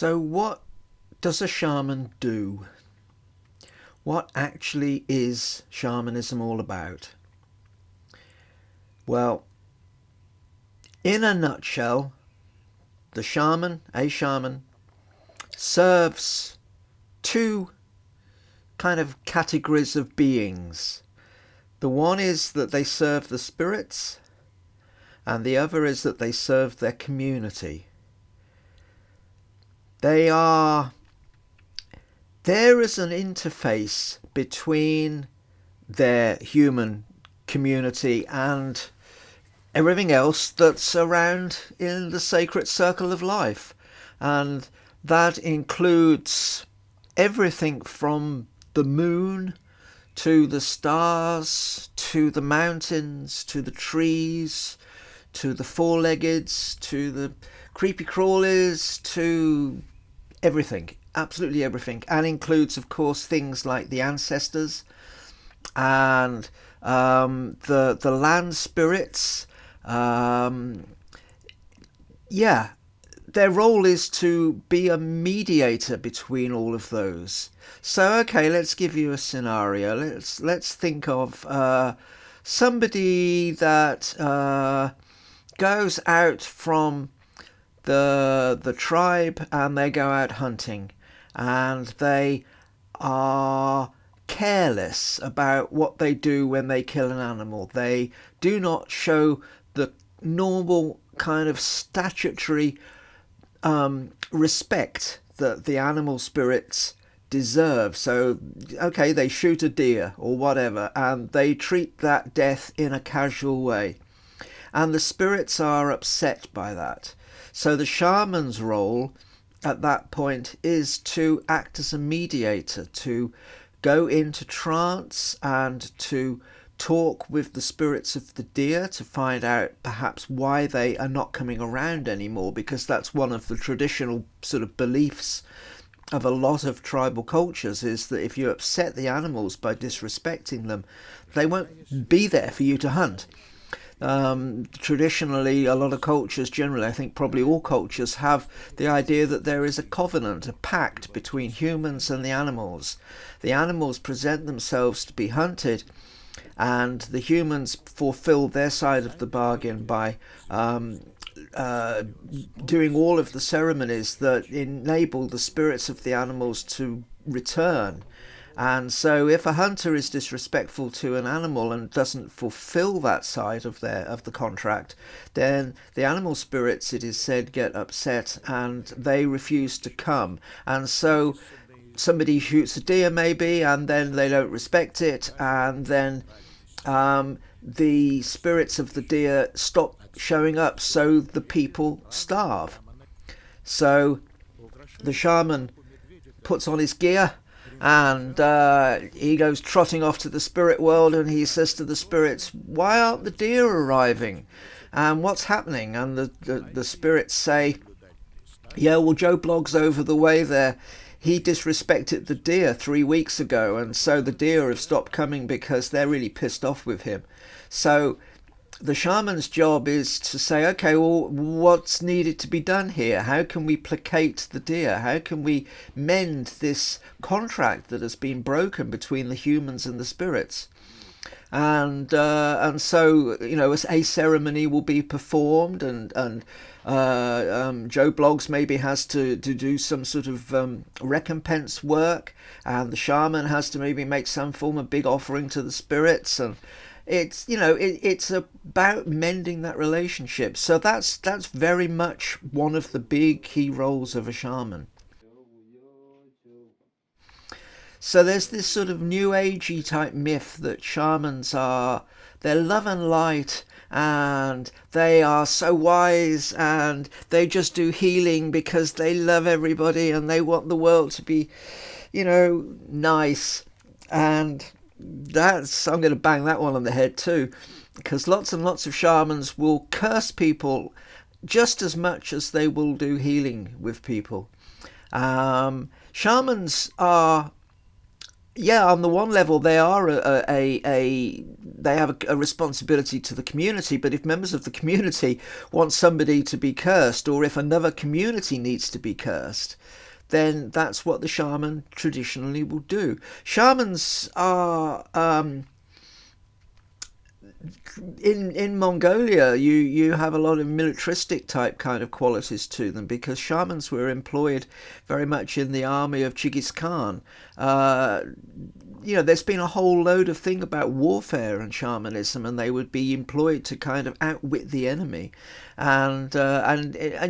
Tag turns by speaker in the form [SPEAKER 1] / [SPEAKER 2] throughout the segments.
[SPEAKER 1] So what does a shaman do? What actually is shamanism all about? Well, in a nutshell, a shaman, serves two kind of categories of beings. The one is that they serve the spirits, and the other is that they serve their community. There is an interface between their human community and everything else that's around in the sacred circle of life. And that includes everything from the moon to the stars, to the mountains, to the trees, to the four-leggeds, to the creepy crawlies, to everything, absolutely everything, and includes, of course, things like the ancestors and the land spirits. Their role is to be a mediator between all of those. So, okay, let's give you a scenario. Let's think of somebody that goes out from the tribe, and they go out hunting, and they are careless about what they do when they kill an animal. They do not show the normal kind of statutory respect that the animal spirits deserve. So, okay, they shoot a deer or whatever, and they treat that death in a casual way. And the spirits are upset by that. So the shaman's role at that point is to act as a mediator, to go into trance and to talk with the spirits of the deer to find out perhaps why they are not coming around anymore, because that's one of the traditional sort of beliefs of a lot of tribal cultures, is that if you upset the animals by disrespecting them, they won't be there for you to hunt. Traditionally, a lot of cultures, generally, I think probably all cultures, have the idea that there is a covenant, a pact between humans and the animals. The animals present themselves to be hunted, and the humans fulfill their side of the bargain by doing all of the ceremonies that enable the spirits of the animals to return. And so if a hunter is disrespectful to an animal and doesn't fulfill that side of the contract, then the animal spirits, it is said, get upset and they refuse to come. And so somebody shoots a deer maybe, and then they don't respect it, and then the spirits of the deer stop showing up, so the people starve. So the shaman puts on his gear, and he goes trotting off to the spirit world, and he says to the spirits, why aren't the deer arriving? And what's happening? And the spirits say, yeah, well, Joe Blogg's over the way there. He disrespected the deer 3 weeks ago, and so the deer have stopped coming because they're really pissed off with him. So the shaman's job is to say, okay, well, what's needed to be done here? How can we placate the deer? How can we mend this contract that has been broken between the humans and the spirits? And so, you know, a ceremony will be performed, and Joe Bloggs maybe has to do some sort of recompense work, and the shaman has to maybe make some form of big offering to the spirits, and it's, you know, it's about mending that relationship. So that's very much one of the big key roles of a shaman. So there's this sort of new agey type myth that shamans they're love and light, and they are so wise, and they just do healing because they love everybody and they want the world to be, you know, nice. And I'm going to bang that one on the head too, because lots and lots of shamans will curse people just as much as they will do healing with people. Shamans are yeah, on the one level, they are they have a responsibility to the community. But if members of the community want somebody to be cursed, or if another community needs to be cursed, then that's what the shaman traditionally will do. Shamans are in Mongolia, you have a lot of militaristic type kind of qualities to them, because shamans were employed very much in the army of Genghis Khan. Uh, there's been a whole load of thing about warfare and shamanism, and they would be employed to kind of outwit the enemy, and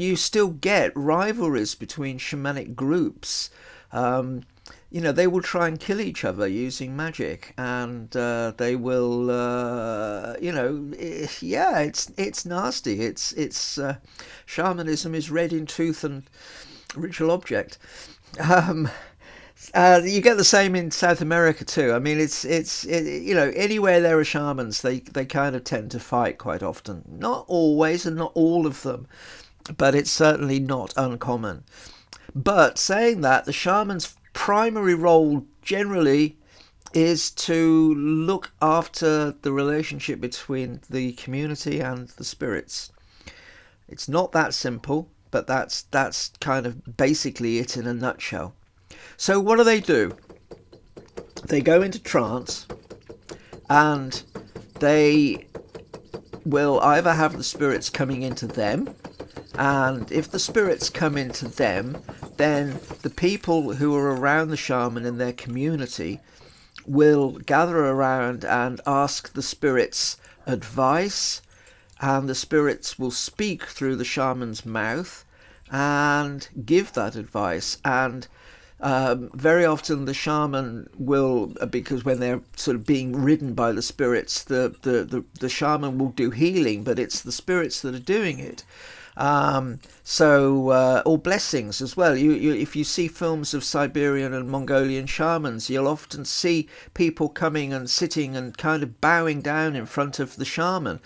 [SPEAKER 1] you still get rivalries between shamanic groups. Um, they will try and kill each other using magic, and they will, yeah, it's nasty. It's shamanism is red in tooth and ritual object. Um, you get the same in South America too. I mean, anywhere there are shamans, they kind of tend to fight quite often. Not always, and not all of them, but it's certainly not uncommon. But saying that, the shaman's primary role generally is to look after the relationship between the community and the spirits. It's not that simple, but that's kind of basically it in a nutshell. So what do? They go into trance, and they will either have the spirits coming into them, and if the spirits come into them, then the people who are around the shaman in their community will gather around and ask the spirits advice, and the spirits will speak through the shaman's mouth and give that advice. And very often the shaman will, because when they're sort of being ridden by the spirits, the shaman will do healing, but it's the spirits that are doing it. Or blessings as well. If you see films of Siberian and Mongolian shamans, you'll often see people coming and sitting and kind of bowing down in front of the shaman.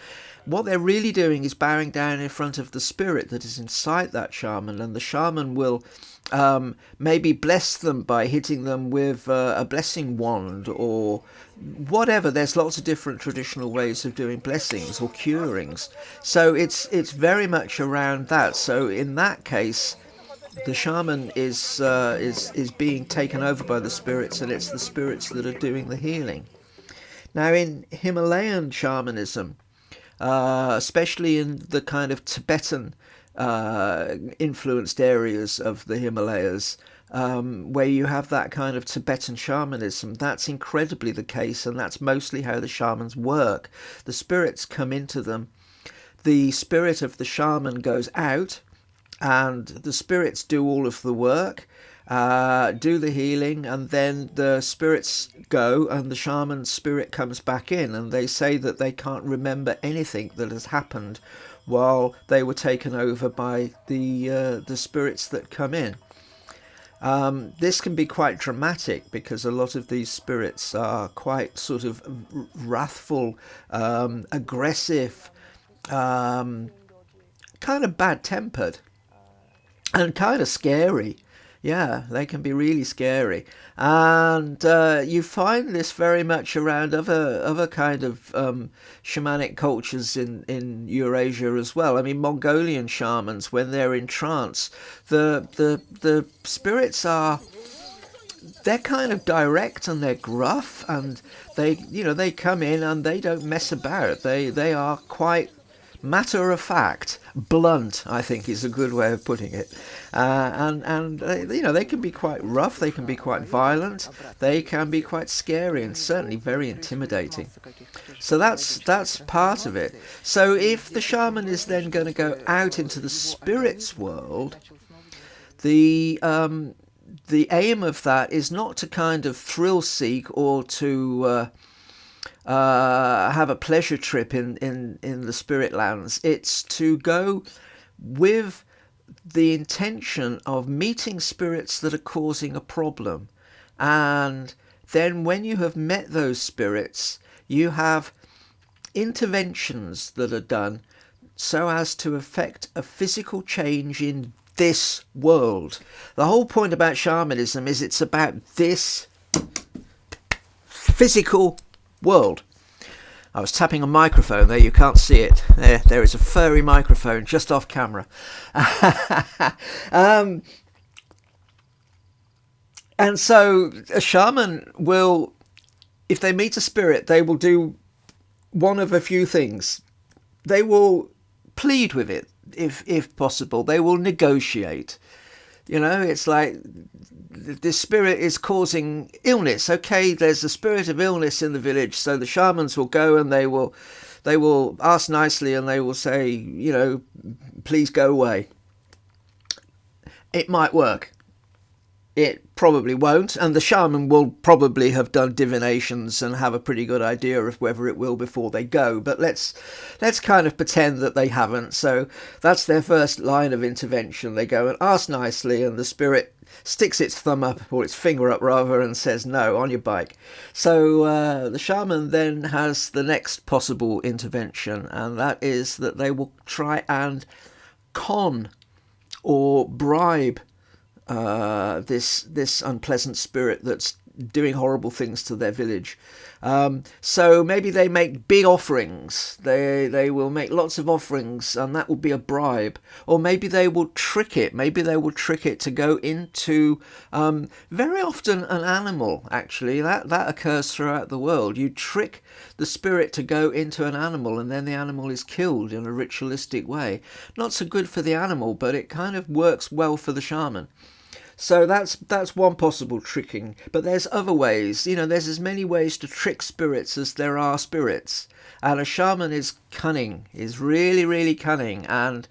[SPEAKER 1] What they're really doing is bowing down in front of the spirit that is inside that shaman, and the shaman will maybe bless them by hitting them with a blessing wand or whatever. There's lots of different traditional ways of doing blessings or curings, so it's very much around that. So in that case, the shaman is being taken over by the spirits, and it's the spirits that are doing the healing. Now, in Himalayan shamanism, especially in the kind of Tibetan influenced areas of the Himalayas, where you have that kind of Tibetan shamanism, that's incredibly the case, and that's mostly how the shamans work. The spirits come into them, the spirit of the shaman goes out, and the spirits do all of the work, do the healing, and then the spirits go and the shaman's spirit comes back in, and they say that they can't remember anything that has happened while they were taken over by the spirits that come in. This can be quite dramatic, because a lot of these spirits are quite sort of wrathful, aggressive, kind of bad-tempered, and kind of scary. Yeah, they can be really scary, and you find this very much around other kind of shamanic cultures in Eurasia as well. I mean, Mongolian shamans, when they're in trance, the spirits they're kind of direct and they're gruff, and they come in and they don't mess about. They are quite matter of fact, blunt, I think is a good way of putting it. And they can be quite rough, they can be quite violent, they can be quite scary, and certainly very intimidating. So that's part of it. So if the shaman is then going to go out into the spirits world, the aim of that is not to kind of thrill seek or to have a pleasure trip in the spirit lands. It's to go with the intention of meeting spirits that are causing a problem, and then when you have met those spirits, you have interventions that are done so as to effect a physical change in this world. The whole point about shamanism is it's about this physical world. I was tapping a microphone there, you can't see it. There is a furry microphone just off camera. And so a shaman will, if they meet a spirit, they will do one of a few things. They will plead with it, if possible. They will negotiate. You know, it's like this spirit is causing illness. Okay, there's a spirit of illness in the village, so the shamans will go and they will ask nicely and they will say, you know, please go away. It might work. It probably won't, and the shaman will probably have done divinations and have a pretty good idea of whether it will before they go, but let's kind of pretend that they haven't. So that's their first line of intervention. They go and ask nicely, and the spirit sticks its thumb up, or its finger up rather, and says no, on your bike. So the shaman then has the next possible intervention, and that is that they will try and con or bribe this unpleasant spirit that's doing horrible things to their village. So maybe they make big offerings. They will make lots of offerings, and that will be a bribe. Or maybe they will trick it. Maybe they will trick it to go into very often an animal. Actually, that occurs throughout the world. You trick the spirit to go into an animal, and then the animal is killed in a ritualistic way. Not so good for the animal, but it kind of works well for the shaman. So that's one possible tricking, but there's other ways. You know, there's as many ways to trick spirits as there are spirits, and a shaman is cunning, is really, really cunning, and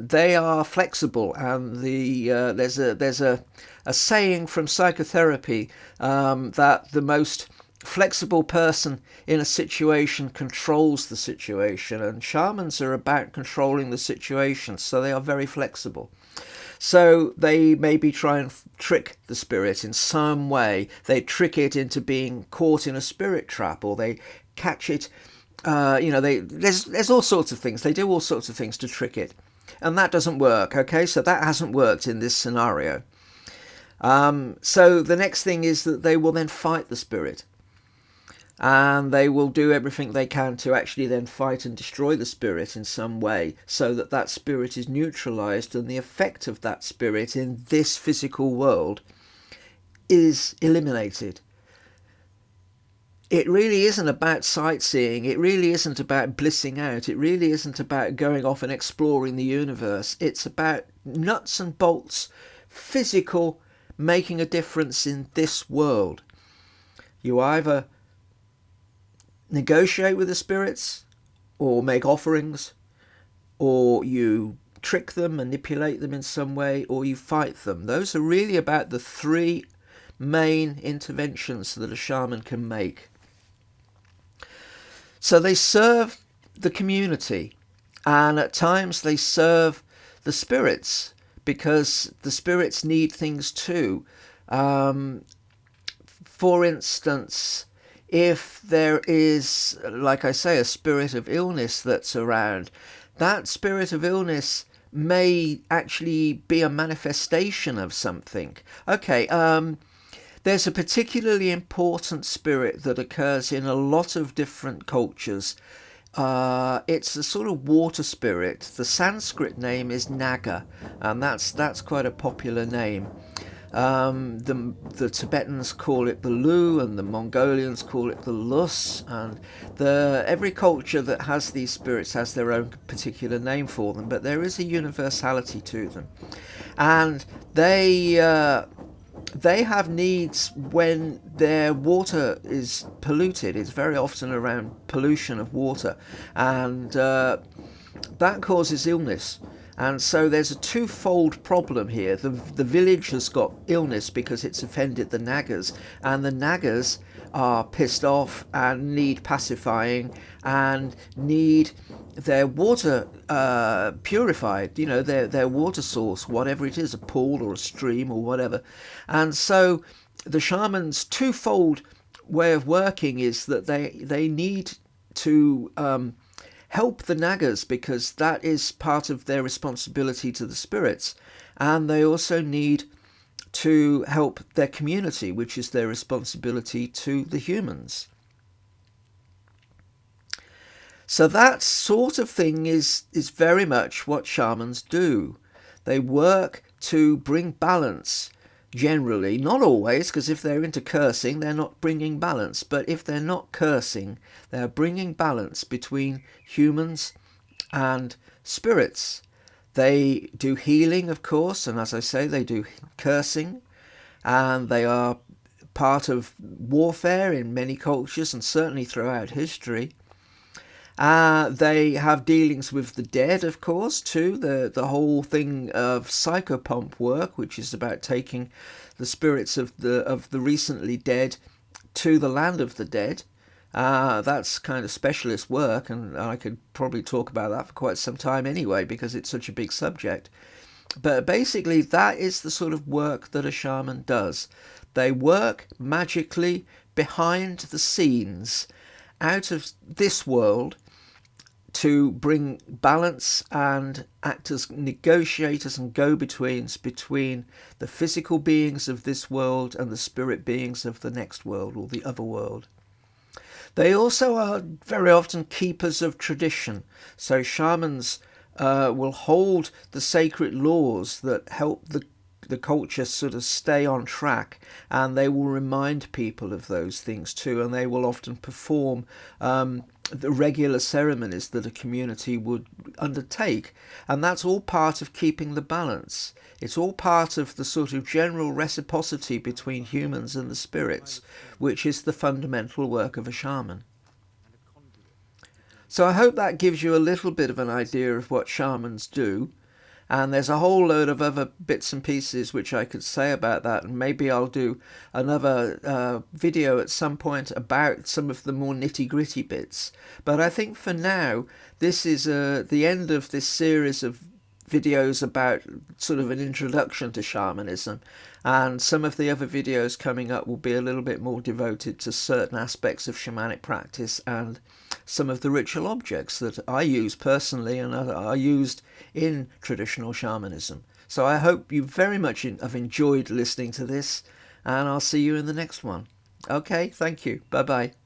[SPEAKER 1] they are flexible. And there's a saying from psychotherapy that the most flexible person in a situation controls the situation, and shamans are about controlling the situation, so they are very flexible. So they maybe try and trick the spirit in some way. They trick it into being caught in a spirit trap, or they catch it. There's all sorts of things. They do all sorts of things to trick it, and that doesn't work. Okay, so that hasn't worked in this scenario. So the next thing is that they will then fight the spirit. And they will do everything they can to actually then fight and destroy the spirit in some way, so that that spirit is neutralized and the effect of that spirit in this physical world is eliminated. It really isn't about sightseeing. It really isn't about blissing out. It really isn't about going off and exploring the universe. It's about nuts and bolts, physical, making a difference in this world. You either negotiate with the spirits, or make offerings, or you trick them, manipulate them in some way, or you fight them. Those are really about the three main interventions that a shaman can make. So they serve the community, and at times they serve the spirits, because the spirits need things too. For instance, if there is, like I say, a spirit of illness that's around, that spirit of illness may actually be a manifestation of something. Okay, there's a particularly important spirit that occurs in a lot of different cultures. It's a sort of water spirit. The Sanskrit name is Naga, and that's quite a popular name. The Tibetans call it the Lu, and the Mongolians call it the Lus, and every culture that has these spirits has their own particular name for them, but there is a universality to them, and they have needs when their water is polluted. It's very often around pollution of water, and that causes illness. And so there's a twofold problem here. The village has got illness because it's offended the Nagas, and the Nagas are pissed off and need pacifying and need their water purified, you know, their water source, whatever it is, a pool or a stream or whatever. And so the shaman's twofold way of working is that they need to help the Nagas, because that is part of their responsibility to the spirits, and they also need to help their community, which is their responsibility to the humans. So that sort of thing is very much what shamans do. They work to bring balance, generally, not always, because if they're into cursing, they're not bringing balance. But if they're not cursing, they're bringing balance between humans and spirits. They do healing, of course, and as I say, they do cursing, and they are part of warfare in many cultures and certainly throughout history. They have dealings with the dead, of course, too. The whole thing of psychopomp work, which is about taking the spirits of the recently dead to the land of the dead. That's kind of specialist work, and I could probably talk about that for quite some time anyway, because it's such a big subject. But basically, that is the sort of work that a shaman does. They work magically behind the scenes, out of this world, to bring balance and act as negotiators and go-betweens between the physical beings of this world and the spirit beings of the next world, or the other world. They also are very often keepers of tradition. So shamans will hold the sacred laws that help the culture sort of stay on track, and they will remind people of those things too, and they will often perform the regular ceremonies that a community would undertake, and that's all part of keeping the balance. It's all part of the sort of general reciprocity between humans and the spirits, which is the fundamental work of a shaman. So I hope that gives you a little bit of an idea of what shamans do. And there's a whole load of other bits and pieces which I could say about that, and maybe I'll do another video at some point about some of the more nitty-gritty bits. But I think for now, this is the end of this series of videos about sort of an introduction to shamanism, and some of the other videos coming up will be a little bit more devoted to certain aspects of shamanic practice and some of the ritual objects that I use personally and are used in traditional shamanism. So I hope you very much have enjoyed listening to this, and I'll see you in the next one. Okay, thank you. Bye bye.